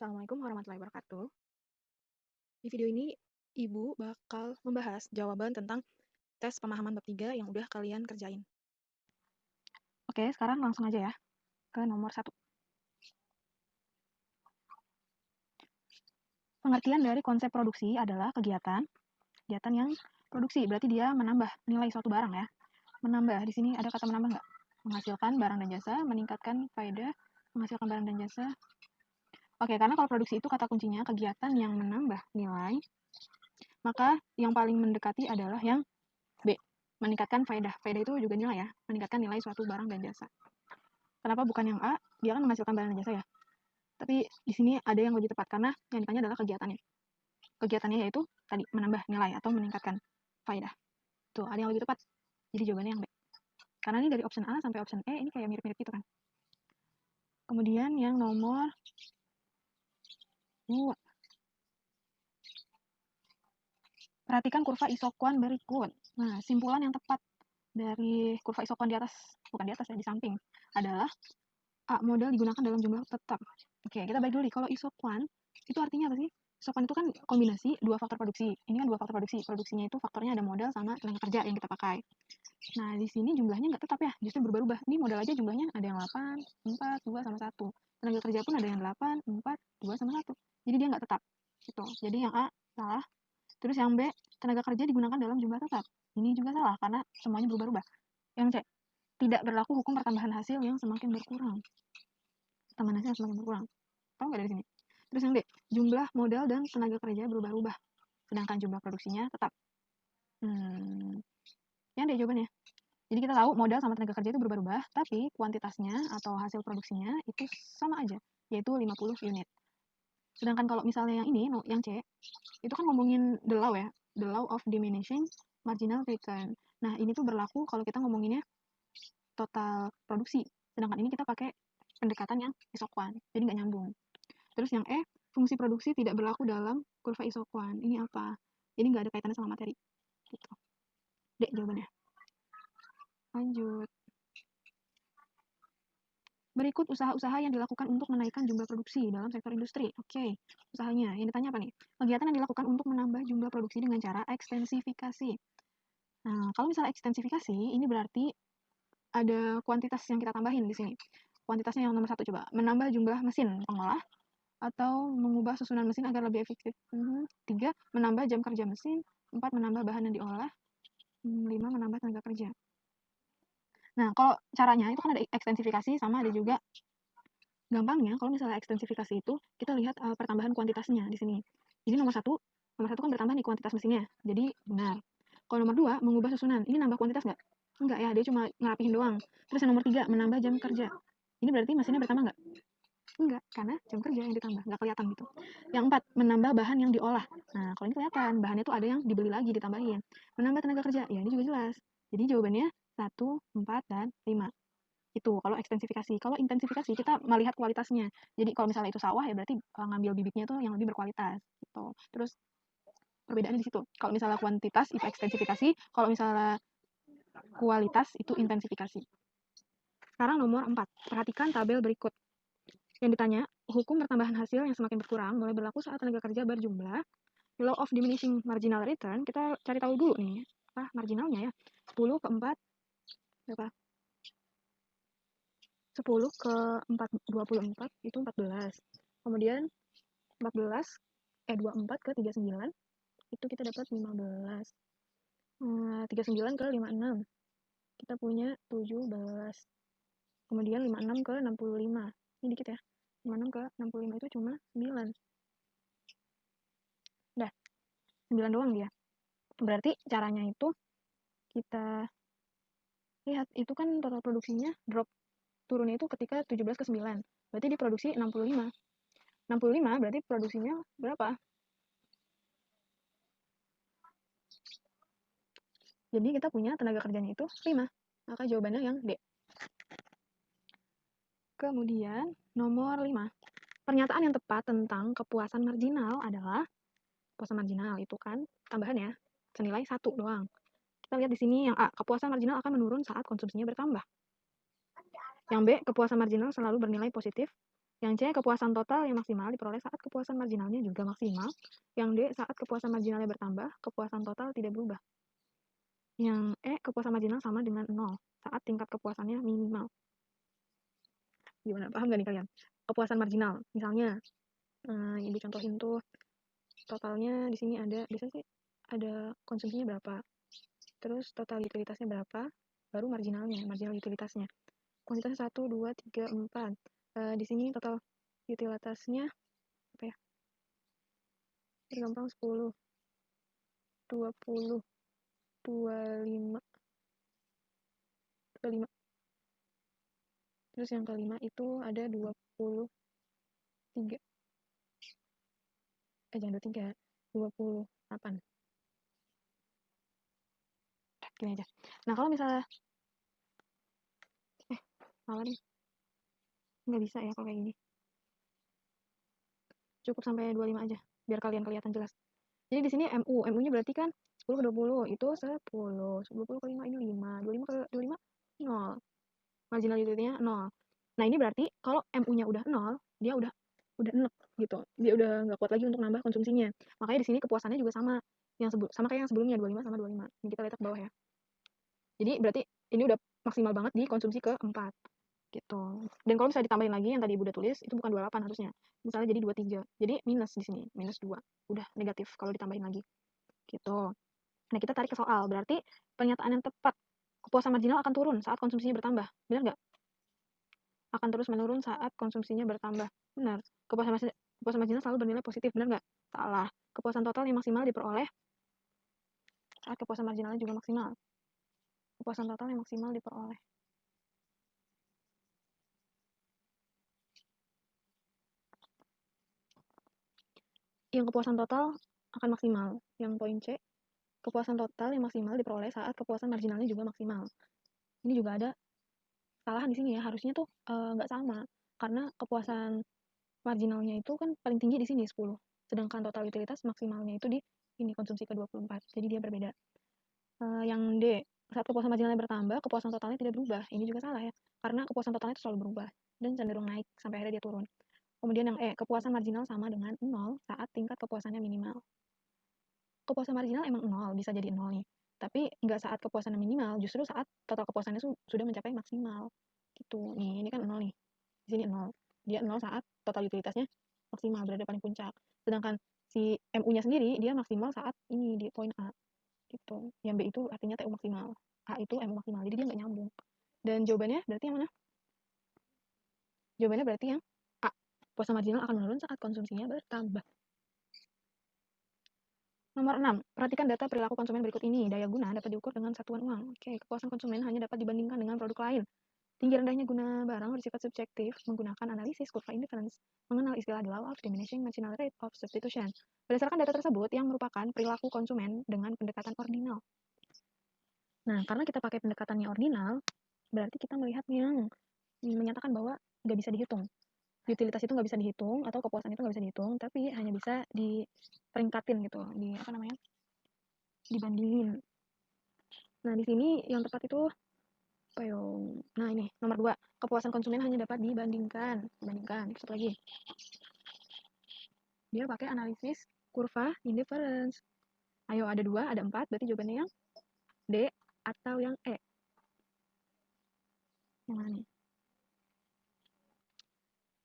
Assalamualaikum warahmatullahi wabarakatuh. Di video ini, Ibu bakal membahas jawaban tentang tes pemahaman bab 3 yang udah kalian kerjain. Oke, sekarang langsung aja ya ke nomor 1. Pengertian dari konsep produksi adalah kegiatan yang produksi, berarti dia menambah nilai suatu barang ya. Menambah, di sini ada kata menambah nggak? Menghasilkan barang dan jasa, meningkatkan faedah, menghasilkan barang dan jasa. Oke, karena kalau produksi itu kata kuncinya kegiatan yang menambah nilai, maka yang paling mendekati adalah yang B, meningkatkan faedah. Faedah itu juga nilai ya, meningkatkan nilai suatu barang dan jasa. Kenapa bukan yang A? Dia kan menghasilkan barang dan jasa ya. Tapi di sini ada yang lebih tepat karena yang ditanya adalah kegiatannya. Kegiatannya yaitu tadi menambah nilai atau meningkatkan faedah. Tuh, ada yang lebih tepat. Jadi jawabannya yang B. Karena ini dari option A sampai option E ini kayak mirip-mirip gitu kan. Kemudian yang nomor 2. Perhatikan kurva isokuan berikut. Nah, simpulan yang tepat dari kurva isokuan di atas, bukan di atas ya, di samping, adalah A, model digunakan dalam jumlah tetap. Oke, kita balik dulu nih. Kalau isokuan, itu artinya apa sih? Isokuan itu kan kombinasi dua faktor produksi. Ini kan dua faktor produksi. Produksinya itu faktornya ada modal sama tenaga kerja yang kita pakai. Nah, di sini jumlahnya nggak tetap ya, justru berubah-ubah. Ini modal aja jumlahnya ada yang 8, 4, 2, sama 1. Tenaga kerja pun ada yang 8, 4, 2, sama 1. Jadi dia nggak tetap. Gitu. Jadi yang A salah. Terus yang B, tenaga kerja digunakan dalam jumlah tetap. Ini juga salah, karena semuanya berubah-ubah. Yang C, tidak berlaku hukum pertambahan hasil yang semakin berkurang. Pertambahan hasil yang semakin berkurang. Tahu nggak dari sini? Terus yang D, jumlah modal dan tenaga kerja berubah-ubah. Sedangkan jumlah produksinya tetap. Yang D jawabannya. Jadi kita tahu modal sama tenaga kerja itu berubah-ubah, tapi kuantitasnya atau hasil produksinya itu sama aja, yaitu 50 unit. Sedangkan kalau misalnya yang ini, yang C, itu kan ngomongin the law ya, the law of diminishing marginal return. Nah, ini tuh berlaku kalau kita ngomonginnya total produksi. Sedangkan ini kita pakai pendekatan yang isokuan, jadi nggak nyambung. Terus yang E, fungsi produksi tidak berlaku dalam kurva isokuan. Ini apa? Jadi nggak ada kaitannya sama materi. Gitu. D jawabannya. Lanjut. Berikut usaha-usaha yang dilakukan untuk menaikkan jumlah produksi dalam sektor industri. Oke, usahanya. Yang ditanya apa nih? Kegiatan yang dilakukan untuk menambah jumlah produksi dengan cara ekstensifikasi. Nah, kalau misalnya ekstensifikasi, ini berarti ada kuantitas yang kita tambahin di sini. Kuantitasnya yang nomor 1 coba. Menambah jumlah mesin pengolah atau mengubah susunan mesin agar lebih efektif. 3, menambah jam kerja mesin. 4, menambah bahan yang diolah. 5, menambah tenaga kerja. Nah, kalau caranya itu kan ada ekstensifikasi sama ada juga gampangnya. Kalau misalnya ekstensifikasi itu kita lihat pertambahan kuantitasnya di sini. Jadi nomor satu kan bertambah nih kuantitas mesinnya. Jadi benar. Kalau nomor 2 mengubah susunan. Ini nambah kuantitas nggak? Enggak ya, dia cuma ngerapihin doang. Terus yang nomor 3 menambah jam kerja. Ini berarti mesinnya bertambah nggak? Enggak, karena jam kerja yang ditambah, nggak kelihatan gitu. Yang 4, menambah bahan yang diolah. Nah, kalau ini kelihatan, bahannya tuh ada yang dibeli lagi, ditambahin. Menambah tenaga kerja, ya ini juga jelas. Jadi jawabannya 1, 4, dan 5. Itu kalau ekstensifikasi. Kalau intensifikasi kita melihat kualitasnya. Jadi kalau misalnya itu sawah ya berarti ngambil bibitnya tuh yang lebih berkualitas gitu. Terus perbedaannya di situ. Kalau misalnya kuantitas itu ekstensifikasi, kalau misalnya kualitas itu intensifikasi. Sekarang nomor 4. Perhatikan tabel berikut. Yang ditanya, hukum pertambahan hasil yang semakin berkurang mulai berlaku saat tenaga kerja berjumlah. Law of diminishing marginal return, kita cari tahu dulu nih, apa marginalnya ya. 10 ke 4 berapa? 10 ke 4, 24 itu 14. Kemudian 14, 24 ke 39 itu kita dapat 15. 39 ke 56 kita punya 17. Kemudian 56 ke 65. Ini dikit ya. 56 ke 65 itu cuma 9. Dah, 9 doang dia. Berarti caranya itu kita lihat itu kan total produksinya drop turunnya itu ketika 17 ke 9. Berarti diproduksi 65. 65 berarti produksinya berapa? Jadi kita punya tenaga kerjanya itu 5. Maka jawabannya yang D. Kemudian nomor 5. Pernyataan yang tepat tentang kepuasan marginal adalah kepuasan marginal itu kan tambahan ya, senilai 1 doang. Kita lihat di sini yang A, kepuasan marginal akan menurun saat konsumsinya bertambah. Yang B, kepuasan marginal selalu bernilai positif. Yang C, kepuasan total yang maksimal diperoleh saat kepuasan marginalnya juga maksimal. Yang D, saat kepuasan marginalnya bertambah, kepuasan total tidak berubah. Yang E, kepuasan marginal sama dengan 0 saat tingkat kepuasannya minimal. Gimana, paham gak nih kalian? Kepuasan marginal, misalnya ibu contohin tuh totalnya di sini ada, biasanya sih ada konsumsinya berapa, terus total utilitasnya berapa, baru marginal utilitasnya. Kuantitasnya 1, 2, 3, 4. Di sini total utilitasnya apa ya? Gampang 10, 20, 25, 25. Terus yang kelima itu ada 23. Jangan 23, 28. Gini aja. Nah, kalau misalnya salah nih. Nggak bisa ya kalau kayak gini. Cukup sampai 25 aja biar kalian kelihatan jelas. Jadi di sini MU-nya berarti kan 10 ke 20 itu 10. 20 ke 5 ini 5. 25 ke 25 0. Marginal utility-nya 0. Nah, ini berarti kalau MU-nya udah 0, dia udah enek gitu. Dia udah nggak kuat lagi untuk nambah konsumsinya. Makanya di sini kepuasannya juga sama. Sama kayak yang sebelumnya 25 sama 25. Ini kita lihat ke bawah ya. Jadi berarti ini udah maksimal banget di konsumsi ke-4 gitu. Dan kalau misalnya ditambahin lagi yang tadi Ibu udah tulis, itu bukan 28 harusnya. Misalnya jadi 23. Jadi minus di sini, minus 2. Udah negatif kalau ditambahin lagi. Gitu. Nah, kita tarik ke soal. Berarti pernyataan yang tepat, kepuasan marginal akan turun saat konsumsinya bertambah. Benar nggak? Akan terus menurun saat konsumsinya bertambah. Benar. Kepuasan marginal selalu bernilai positif. Benar nggak? Salah. Kepuasan total yang maksimal diperoleh saat kepuasan marginalnya juga maksimal. Kepuasan total yang maksimal diperoleh. Yang kepuasan total akan maksimal. Yang poin C, kepuasan total yang maksimal diperoleh saat kepuasan marginalnya juga maksimal. Ini juga ada kesalahan di sini ya. Harusnya tuh nggak sama. Karena kepuasan marginalnya itu kan paling tinggi di sini 10. Sedangkan total utilitas maksimalnya itu di ini konsumsi ke-24. Jadi dia berbeda. Yang D, saat kepuasan marginalnya bertambah, kepuasan totalnya tidak berubah. Ini juga salah ya. Karena kepuasan totalnya itu selalu berubah dan cenderung naik sampai akhirnya dia turun. Kemudian yang E, kepuasan marginal sama dengan 0 saat tingkat kepuasannya minimal. Kepuasan marginal emang 0, bisa jadi 0 nih. Tapi nggak saat kepuasannya minimal, justru saat total kepuasannya sudah mencapai maksimal. Gitu. Nih, ini kan 0 nih. Di sini 0. Dia 0 saat total utilitasnya maksimal, berada paling puncak. Sedangkan si MU-nya sendiri, dia maksimal saat ini di poin A. Gitu. Yang B itu artinya TU maksimal. A itu MU maksimal. Jadi dia nggak nyambung. Dan jawabannya berarti yang mana? Jawabannya berarti yang A. Kepuasan marginal akan menurun saat konsumsinya bertambah. Nomor 6. Perhatikan data perilaku konsumen berikut ini. Daya guna dapat diukur dengan satuan uang. Oke, kepuasan konsumen hanya dapat dibandingkan dengan produk lain. Tinggi rendahnya guna barang bersifat subjektif menggunakan analisis kurva indifference, mengenal istilah the law of diminishing marginal rate of substitution. Berdasarkan data tersebut yang merupakan perilaku konsumen dengan pendekatan ordinal. Nah, karena kita pakai pendekatannya ordinal, berarti kita melihat yang menyatakan bahwa nggak bisa dihitung. Utilitas itu nggak bisa dihitung atau kepuasan itu nggak bisa dihitung, tapi hanya bisa diperingkatin gitu, dibandingin. Nah, di sini yang tepat itu nah ini nomor 2, kepuasan konsumen hanya dapat dibandingkan. Satu lagi, dia pakai analisis kurva indifference. Ayo, ada 2, ada 4, berarti jawabannya yang D atau yang E. Yang mana nih?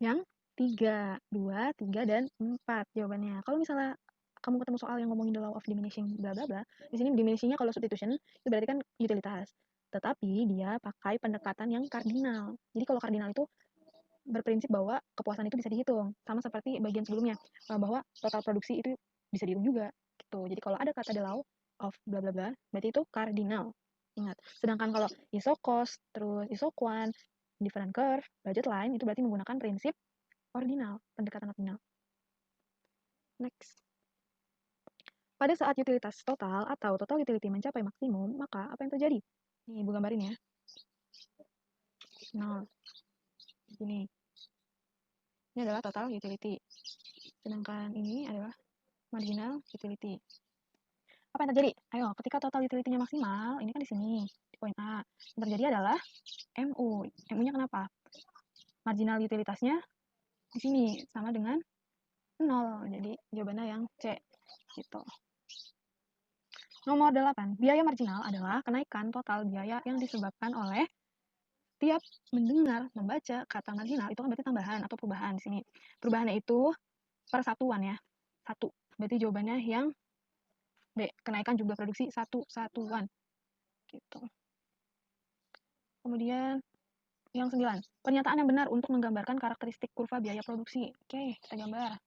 Yang 3, 2, 3, dan 4 jawabannya. Kalau misalnya kamu ketemu soal yang ngomongin the law of diminishing bla bla bla, di sini diminishingnya kalau substitution itu berarti kan utilitas. Tetapi dia pakai pendekatan yang kardinal. Jadi kalau kardinal itu berprinsip bahwa kepuasan itu bisa dihitung, sama seperti bagian sebelumnya bahwa total produksi itu bisa dihitung juga gitu. Jadi kalau ada kata the law of bla bla bla, berarti itu kardinal. Ingat. Sedangkan kalau iso cost, terus iso quan, different curve, budget line itu berarti menggunakan prinsip ordinal, pendekatan ordinal. Next. Pada saat utilitas total atau total utility mencapai maksimum, maka apa yang terjadi? Nih, Ibu gambarin ya. 0. Ini adalah total utility. Sedangkan ini adalah marginal utility. Apa yang terjadi? Ayo, ketika total utility-nya maksimal, ini kan di sini, di poin A. Yang terjadi adalah MU. MU-nya kenapa? Marginal utilitasnya di sini sama dengan 0. Jadi jawabannya yang C gitu. Nomor 8. Biaya marginal adalah kenaikan total biaya yang disebabkan oleh tiap mendengar, membaca kata marginal. Itu kan berarti tambahan atau perubahan di sini. Perubahannya itu persatuan ya. 1. Berarti jawabannya yang B. Kenaikan jumlah produksi satuan. Gitu. Kemudian yang 9. Pernyataan yang benar untuk menggambarkan karakteristik kurva biaya produksi. Oke, kita gambar.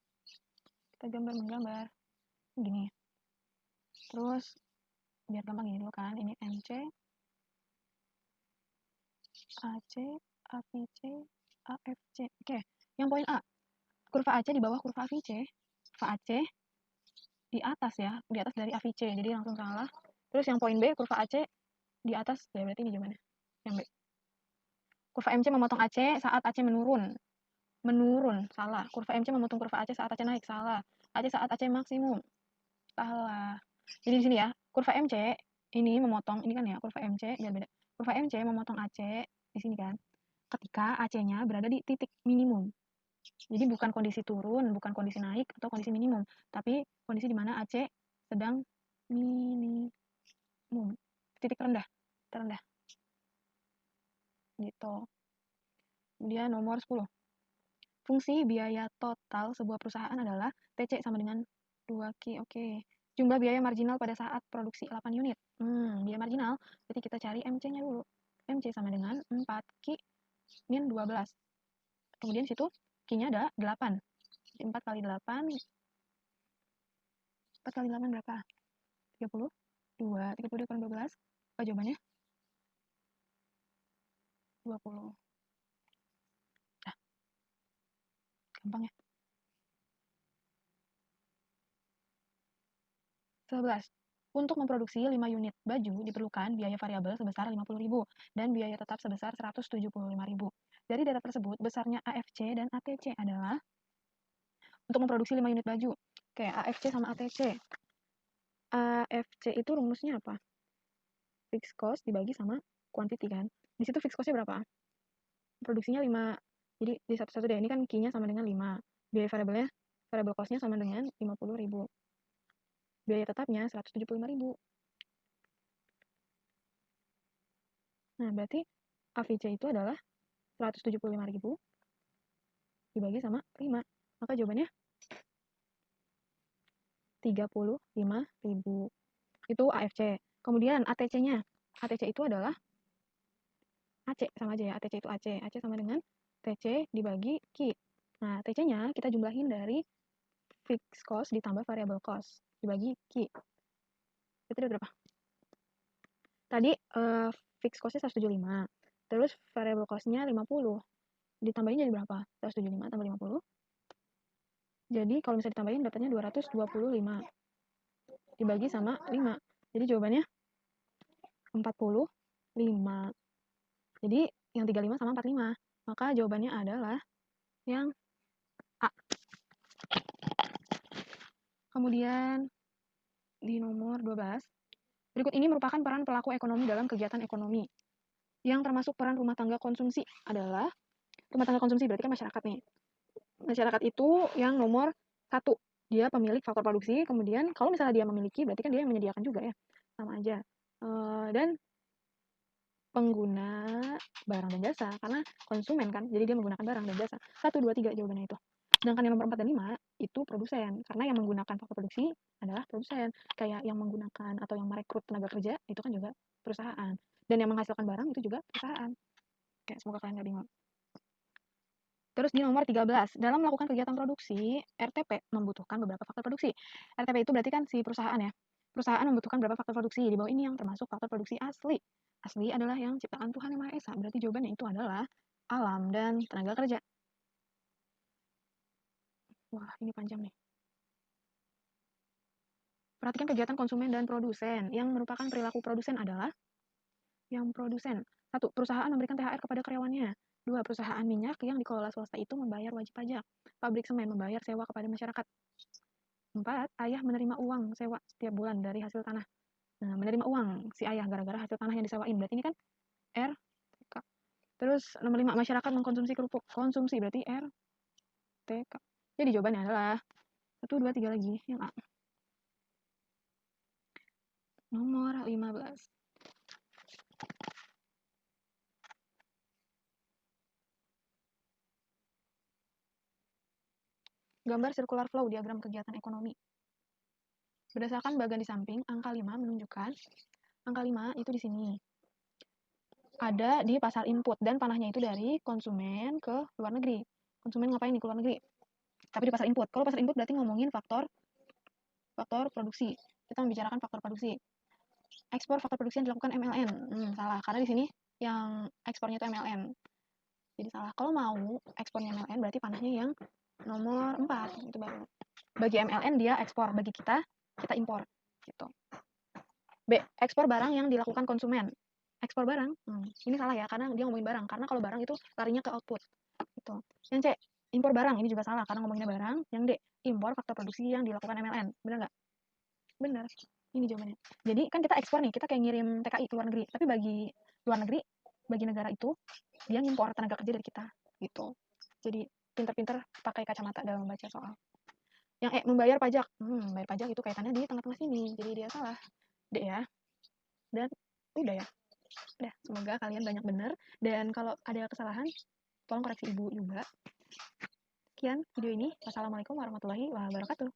Menggambar. Gini. Terus, biar gampang gini dulu kan. Ini MC, AC, AVC, AFC. Oke, yang poin A. Kurva AC di bawah kurva AVC. Kurva AC di atas ya, di atas dari AVC. Jadi langsung salah. Terus yang poin B, kurva AC di atas. Ya, berarti ini gimana? Yang B. Kurva MC memotong AC saat AC menurun. Salah. Kurva MC memotong kurva AC saat AC naik, salah. AC saat AC maksimum, salah. Jadi di sini ya, kurva MC ini memotong, ini kan ya, kurva MC, biar beda. Kurva MC memotong AC di sini kan, ketika AC-nya berada di titik minimum. Jadi bukan kondisi turun, bukan kondisi naik, atau kondisi minimum, tapi kondisi di mana AC sedang minimum. Titik terendah. Gitu. Kemudian nomor 10. Fungsi biaya total sebuah perusahaan adalah TC sama dengan 2Q. Oke. Jumlah biaya marginal pada saat produksi 8 unit. Biaya marginal, berarti kita cari MC-nya dulu. MC sama dengan 4Q min 12. Kemudian situ Q-nya ada 8. 4 kali 8. 4 kali 8 berapa? 32. 32 kurang 12. Apa jawabannya? 20. Nah, gampang ya. 11. Untuk memproduksi 5 unit baju diperlukan biaya variabel sebesar 50.000 dan biaya tetap sebesar 175.000. Dari data tersebut, besarnya AFC dan ATC adalah untuk memproduksi 5 unit baju. Oke, AFC sama ATC. AFC itu rumusnya apa? Fixed cost dibagi sama quantity kan. Di situ fixed cost-nya berapa? Produksinya 5. Jadi di satu-satu deh, ini kan Q-nya sama dengan 5. Biaya variabelnya, variable cost-nya sama dengan 50.000. Biaya tetapnya 175.000. Nah, berarti AVC itu adalah 175.000 dibagi sama 5. Maka jawabannya 35.000. Itu AFC. Kemudian ATC-nya. ATC itu adalah AC sama aja ya. ATC itu AC. AC sama dengan TC dibagi Q. Nah, TC-nya kita jumlahin dari fixed cost ditambah variable cost dibagi Q. Itu berapa? Tadi fixed cost-nya 175. Terus variable cost-nya 50. Ditambahin jadi berapa? 175 tambah 50. Jadi kalau misalnya ditambahin dapatnya 225. Dibagi sama 5. Jadi jawabannya 45. Jadi yang 35 sama 45. Maka jawabannya adalah yang A. Kemudian di nomor 12. Berikut ini merupakan peran pelaku ekonomi dalam kegiatan ekonomi. Yang termasuk peran rumah tangga konsumsi adalah, rumah tangga konsumsi berarti kan masyarakat nih. Masyarakat itu yang nomor 1. Dia pemilik faktor produksi, kemudian kalau misalnya dia memiliki, berarti kan dia yang menyediakan juga ya. Sama aja. Dan pengguna barang dan jasa, karena konsumen kan, jadi dia menggunakan barang dan jasa. 1, 2, 3 jawabannya itu. Sedangkan yang nomor 4 dan 5 itu produsen, karena yang menggunakan faktor produksi adalah produsen. Kayak yang menggunakan atau yang merekrut tenaga kerja, itu kan juga perusahaan. Dan yang menghasilkan barang itu juga perusahaan. Oke, semoga kalian gak bingung. Terus di nomor 13, dalam melakukan kegiatan produksi, RTP membutuhkan beberapa faktor produksi. RTP itu berarti kan si perusahaan ya. Perusahaan membutuhkan beberapa faktor produksi. Di bawah ini yang termasuk faktor produksi asli. Asli adalah yang ciptaan Tuhan Yang Maha Esa. Berarti jawabannya itu adalah alam dan tenaga kerja. Wah, ini panjang nih. Perhatikan kegiatan konsumen dan produsen. Yang merupakan perilaku produsen adalah yang produsen. 1. Perusahaan memberikan THR kepada karyawannya. 2. Perusahaan minyak yang dikelola swasta itu membayar wajib pajak. Pabrik semen membayar sewa kepada masyarakat. 4. Ayah menerima uang sewa setiap bulan dari hasil tanah. Nah, menerima uang si ayah gara-gara hasil tanah yang disewain. Berarti ini kan R. Terus nomor 5. Masyarakat mengkonsumsi kerupuk. Konsumsi berarti R. TK. Jadi jawabannya adalah 1, 2, 3 lagi, yang A. Nomor 15. Gambar circular flow diagram kegiatan ekonomi. Berdasarkan bagan di samping, angka 5 menunjukkan angka 5 itu di sini. Ada di pasar input dan panahnya itu dari konsumen ke luar negeri. Konsumen ngapain nih ke luar negeri? Tapi di pasar input. Kalau pasar input berarti ngomongin faktor produksi. Kita membicarakan faktor produksi. Ekspor faktor produksi yang dilakukan MLM. Salah, karena di sini yang ekspornya itu MLM. Jadi salah. Kalau mau ekspornya MLM berarti panahnya yang nomor 4 itu baru. Bagi MLM dia ekspor, bagi kita impor gitu. B, ekspor barang yang dilakukan konsumen. Ekspor barang, ini salah ya, karena dia ngomongin barang. Karena kalau barang itu larinya ke output. Gitu. Yang C, impor barang, ini juga salah, karena ngomonginnya barang. Yang D, impor faktor produksi yang dilakukan MLM. Benar nggak? Benar. Ini jawabannya. Jadi kan kita ekspor nih, kita kayak ngirim TKI ke luar negeri. Tapi bagi luar negeri, bagi negara itu, dia ngimpor tenaga kerja dari kita. Gitu. Jadi pinter-pinter pakai kacamata dalam membaca soal. Yang E, membayar pajak. Membayar pajak itu kaitannya di tengah-tengah sini. Jadi dia salah. D ya. Dan udah ya. Udah, semoga kalian banyak bener. Dan kalau ada kesalahan, tolong koreksi ibu juga. Sekian video ini. Wassalamualaikum warahmatullahi wabarakatuh.